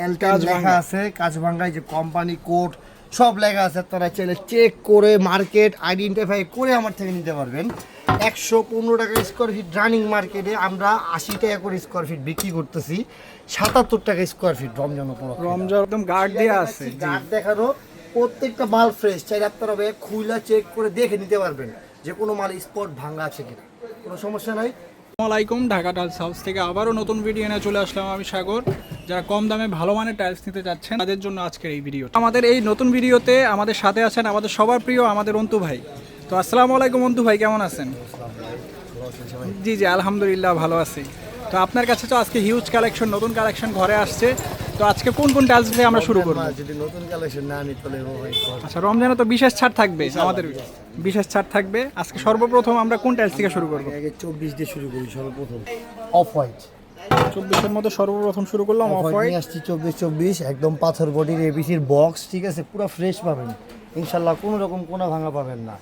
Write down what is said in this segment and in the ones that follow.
এলকাজ লেখা আছে, কাঁচভাঙ্গায় যে কোম্পানি কোড সব লেখা আছে। আপনারা চাইলে চেক করে মার্কেট আইডেন্টিফাই করে আমার থেকে নিতে পারবেন। 115 টাকা স্কোয়ার ফিট রানিং মার্কেটে আমরা 80 টাকা করে স্কোয়ার ফিট বিক্রি করতেছি, 77 টাকা স্কোয়ার ফিট রমজান উপলক্ষে। রমজান একদম গার্ড দেওয়া আছে, গার্ড দেখানো, প্রত্যেকটা মাল ফ্রেশ। চাইলে আপনারা খুইলা চেক করে দেখে নিতে পারবেন যে কোনো মাল স্পট ভাঙা আছে কিনা, কোনো সমস্যা নাই। আসসালামু আলাইকুম, ঢাকা টাইলস হাউস থেকে আবারও নতুন ভিডিও নিয়ে চলে আসলাম আমি সাগর। যারা কম দামে ভালো মানের টাইলস নিতে যাচ্ছেন তাদের জন্য আজকের এই ভিডিও। আমাদের এই নতুন ভিডিওতে আমাদের সাথে আছেন আমাদের সবার প্রিয় আমাদের অন্তু ভাই। তো আসসালামু আলাইকুম অন্তু ভাই, কেমন আছেন? জি জি আলহামদুলিল্লাহ ভালো আছি। তো আপনার কাছে তো আজকে হিউজ কালেকশন, নতুন কালেকশন ঘরে আসছে। তো আজকে কোন কোন টাইলস দিয়ে আমরা শুরু করব? যদি নতুন কালেকশন না নিতে হলে আচ্ছা, রমজানে তো বিশেষ ছাড় থাকবে, আমাদের বিশেষ ছাড় থাকবে। আজকে সর্বপ্রথম আমরা কোন টাইলস থেকে শুরু করব? আগে 24 দিয়ে শুরু করি। সর্বপ্রথম অফ হোয়াইট 24 এর মধ্যে সর্বপ্রথম শুরু করলাম অফ হোয়াইট। নিয়ে আসছি 24 একদম পাথর বডির এবিসির বক্স, ঠিক আছে, পুরো ফ্রেশ পাবেন ইনশাল্লাহ, কোনো রকম কোনো ভাঙা পাবেন না।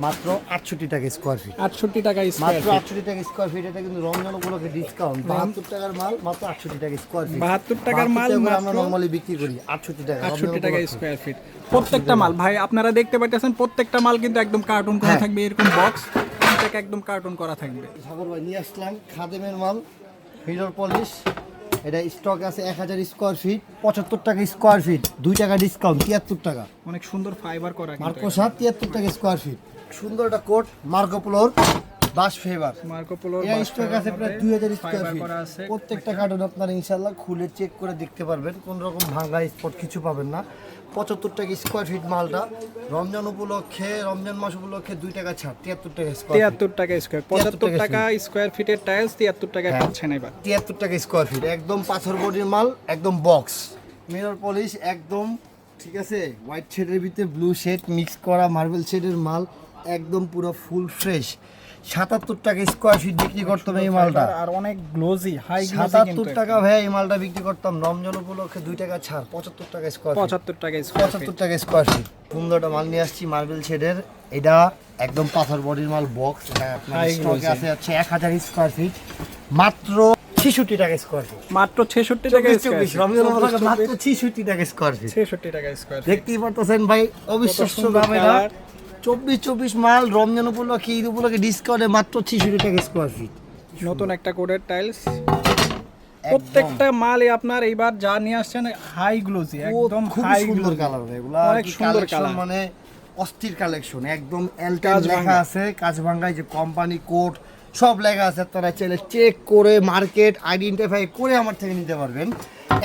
মাত্র 68 টাকা স্কোয়ার ফিট। 68 টাকা স্কোয়ার মাত্র ফিট। 68 টাকা স্কোয়ার ফিট। এটা কিন্তু রমজান উপলক্ষে ডিসকাউন্ট। 72 টাকার মাল মাত্র 68 টাকা স্কোয়ার ফিট। 72 টাকার মাল আমরা নরমালি বিক্রি করি 68 টাকা। 68 টাকা স্কোয়ার ফিট প্রত্যেকটা মাল। ভাই আপনারা দেখতে পাচ্ছেন প্রত্যেকটা মাল কিন্তু একদম কার্টুন করা থাকবে, এরকম বক্স থেকে একদম কার্টুন করা থাকবে। সাগর ভাই নিয়ে আসলাম খাদেমের মাল, মিরর পলিশ। এটা স্টক আছে 1000 স্কোয়ার ফিট, 75 টাকা স্কোয়ার ফিট, 2 টাকা ডিসকাউন্ট, 73 টাকা। অনেক সুন্দর ফাইবার করা, মার্কো 73 টাকা স্কোয়ার ফিট। সুন্দর একটা কোট মার্কো পোলোর বাস ফেভার। মার্কো পোলোর এই স্টক আছে প্রায় 2000 স্কোয়ার ফাইবার ফিট। করা আছে। প্রত্যেকটা কার্টুন আপনারা ইনশাআল্লাহ খুলে চেক করে দেখতে পারবেন, কোন রকম ভাঙা স্পট কিছু পাবেন না। 75 টাকা স্কোয়ার ফিট মালটা। রমজান উপলক্ষে, রমজান মাস উপলক্ষে 2 টাকা ছাড়, 73 টাকা স্কোয়ার। 73 টাকা স্কোয়ার, 75 টাকা স্কোয়ার ফিটের টাইলস 73 টাকায় পাচ্ছেন এবার। 73 টাকা স্কোয়ার ফিট, একদম পাথর বডির মাল, একদম বক্স। মিরর পলিশ একদম ঠিক আছে, হোয়াইট শেডের ভিতরে ব্লু শেড মিক্স করা মার্বেল শেডের মাল, একদম পুরো ফুল ফ্রেশ। 77 টাকা স্কোয়ার ফিট বিক্রি করতাম এই মালটা, আর অনেক গ্লোজি, হাই গ্লোজি। 77 টাকা ভাই এই মালটা বিক্রি করতাম। রমজান উপলক্ষে 2 টাকা ছাড়, 75 টাকা স্কোয়ার ফিট। 75 টাকা স্কোয়ার ফিট। 75 টাকা স্কোয়ার ফিট। সুন্দরটা মাল নিয়ে আসছি মার্বেল শেডের। এটা একদম পাথর বডির মাল বক্স। এটা আপনার স্টকে আছে 1000 স্কোয়ার ফিট, মাত্র 66 টাকা স্কোয়ার ফিট। মাত্র 66 টাকা স্কোয়ার ফিট। রমজান উপলক্ষে মাত্র 66 টাকা স্কোয়ার ফিট। 66 টাকা স্কোয়ার ফিট। দেখতেই পারতেছেন ভাই, অবিশ্বাস্য দামে না। 24 মাল রমজান উপলক্ষে, ঈদ উপলক্ষে ডিসকাউন্টে মাত্র 66 টাকা স্কোয়ার ফিট। নতুন একটা কোডের টাইলস। প্রত্যেকটা মালে আপনার এইবার যা নিয়ে আসছেন হাই গ্লোজি, একদম খুব হাই সুন্দর গ্লোজি কালার এগুলা, অনেক সুন্দর কালার, মানে অস্থির কালেকশন। একদম এলকাজ লেখা আছে, কাঁচভাঙ্গায় যে কোম্পানি কোড সব লেখা আছে। আপনারা চাইলে চেক করে মার্কেট আইডেন্টিফাই করে আমার থেকে নিতে পারবেন।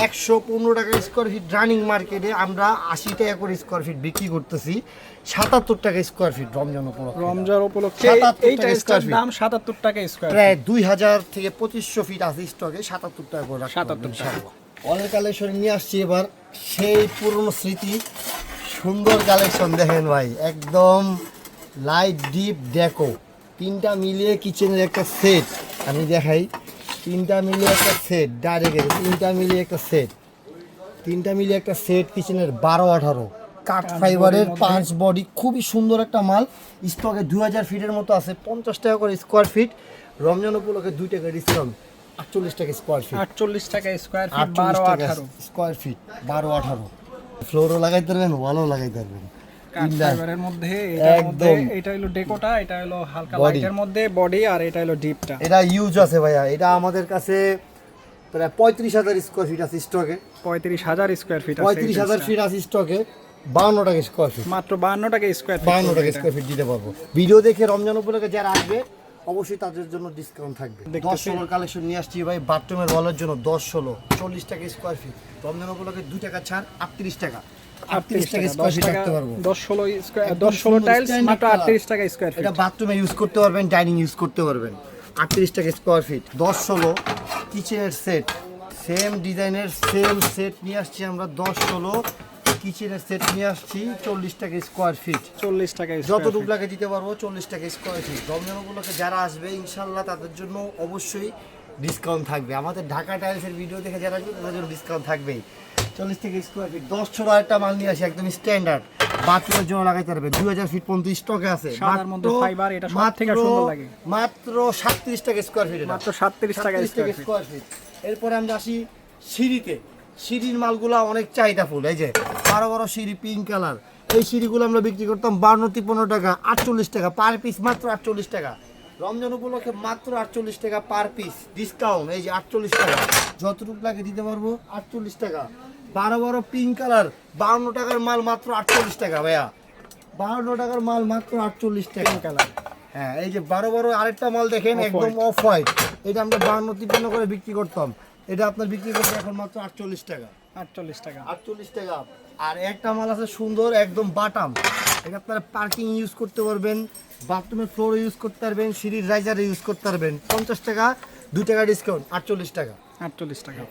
115 টাকা স্কোয়ার ফিট রানিং মার্কেটে আমরা 80 টাকা করে স্কোয়ার ফিট বিক্রি করতেছি, 77 টাকা স্কোয়ার ফিট রমজান উপলক্ষে। রমজান উপলক্ষে এই টাইলসটার দাম 77 টাকা স্কোয়ার, প্রায় 2000 থেকে 2500 ফিট আছে স্টকে, 77 টাকা করে 77 টাকা। অনেক কালেকশন নিয়ে আসছি এবার, সেই পুরনো স্মৃতি। সুন্দর কালেকশন দেখেন ভাই, একদম লাইট ডিপ ডেকো, তিনটা মিলিয়ে কিচেনের একটা সেট। আমি দেখাই, তিনটা মিলিয়ে একটা সেট, ডাইরেক্ট তিনটা মিলিয়ে একটা সেট, তিনটা মিলিয়ে একটা সেট কিচেনের 12-18 কাঠ ফাইবারের 5 বডি, খুবই সুন্দর একটা মাল। স্টকে 2000 ফিটের মতো আছে, 50 টাকা করে স্কোয়ার ফিট। রমজান উপলক্ষে 2 টাকা ডিসকাউন্ট, 48 টাকা স্কোয়ার ফিট। 48 টাকা স্কোয়ার ফিট, 48 টাকা 12-18 স্কোয়ার ফিট, 12-18। ফ্লোরও লাগাইতে পারবেন, ওয়ালও লাগাইতে পারবেন। কাঠ ফাইবারের মধ্যে, এটার মধ্যে এটা হলো ডেকোটা, এটা হলো হালকা লাইটের মধ্যে বডি, আর এটা হলো ডিপটা। এটা ইউজ আছে ভাইয়া, এটা আমাদের কাছে প্রায় 35,000 স্কোয়ার ফিট আছে স্টকে। 35,000 স্কোয়ার ফিট আছে, 35,000 ফিট আছে স্টকে, 52 টাকা স্কোয়ার ফিট। মাত্র 52 টাকা স্কোয়ার ফিট, 52 টাকা স্কোয়ার ফিট দিতে পারবো। ভিডিও দেখে রমজান উপলক্ষে যারা আসবে অবশ্যই তাদের জন্য ডিসকাউন্ট থাকবে। 10-16 কালেকশন নিয়ে আসছি ভাই, বাথরুমের ওয়ালের জন্য 10-16 40 টাকা স্কোয়ার ফিট। রমজান উপলক্ষে 2 টাকা ছাড়, 38 টাকা। 38 টাকা স্কোয়ার ফিট রাখতে পারবো। 10-16 টাইলস মাত্র 38 টাকা স্কোয়ার ফিট। এটা বাথরুমে ইউজ করতে পারবেন, ডাইনিং ইউজ করতে পারবেন। 38 টাকা স্কোয়ার ফিট। 10-16 কিচেনের সেট, সেম ডিজাইনের সেম সেট নিয়ে আসছি আমরা। 10-16 কিচেনের সেট নিয়ে আসছি, 40 টাকা স্কোয়ার ফিট। 40 টাকা যতটুকু লাগে দিতে পারবো, 40 টাকা স্কোয়ার ফিট। রমজান উপলক্ষে যারা আসবে ইনশাল্লাহ তাদের জন্য অবশ্যই ডিসকাউন্ট থাকবে। আমাদের ঢাকা টাইলসের ভিডিও দেখে যারা আসবে তাদের জন্য ডিসকাউন্ট থাকবেই। 40 টাকা স্কোয়ার ফিট। 10-16 একটা মাল নিয়ে আসি, একদম স্ট্যান্ডার্ড, বাথরুমের জন্য লাগাইতে পারবে। 2000 ফিট পর্যন্ত স্টকে আছে। সাদার মধ্যে ফাইবার, এটা সব থেকে সুন্দর লাগে। মাত্র 37 টাকা স্কোয়ার ফিট। মাত্র 37 টাকা স্কোয়ার ফিট। এরপরে আমরা আসি সিঁড়িতে। সিঁড়ির মালগুলা অনেক চাহিদা ফুল। এই যে বড় বড় সিঁড়ি পিঙ্ক কালার, এই সিঁড়িগুলো আমরা বিক্রি করতাম 52-53 টাকা, 48 টাকা পার পিস, মাত্র 48 টাকা। রমজান উপলক্ষে মাত্র 48 টাকা পার পিস ডিসকাউন্ট। এই যে 48 টাকা, যতটুকু লাগে দিতে পারবো 48 টাকা। বড় বড় পিঙ্ক কালার 52 টাকার মাল মাত্র 48 টাকা ভাইয়া, 52 টাকার মাল মাত্র 48 টাকা কালার। হ্যাঁ, এই যে বড় বড় আরেকটা মাল দেখেন, একদম অফ হোয়াইট, এটা আমরা 52-53 করে বিক্রি করতাম, এটা আপনার বিক্রি করতে এখন মাত্র 48 টাকা। 48 টাকা। 48 টাকা। আর একটা মাল আছে সুন্দর একদম বাটাম, এটা আপনারা পার্কিং ইউজ করতে পারবেন, বাথরুমের ফ্লোর ইউজ করতে পারবেন, সিঁড়ির রাইজারে ইউজ করতে পারবেন। 50 টাকা, 2 টাকা ডিসকাউন্ট, 48 টাকা। 48 টাকা।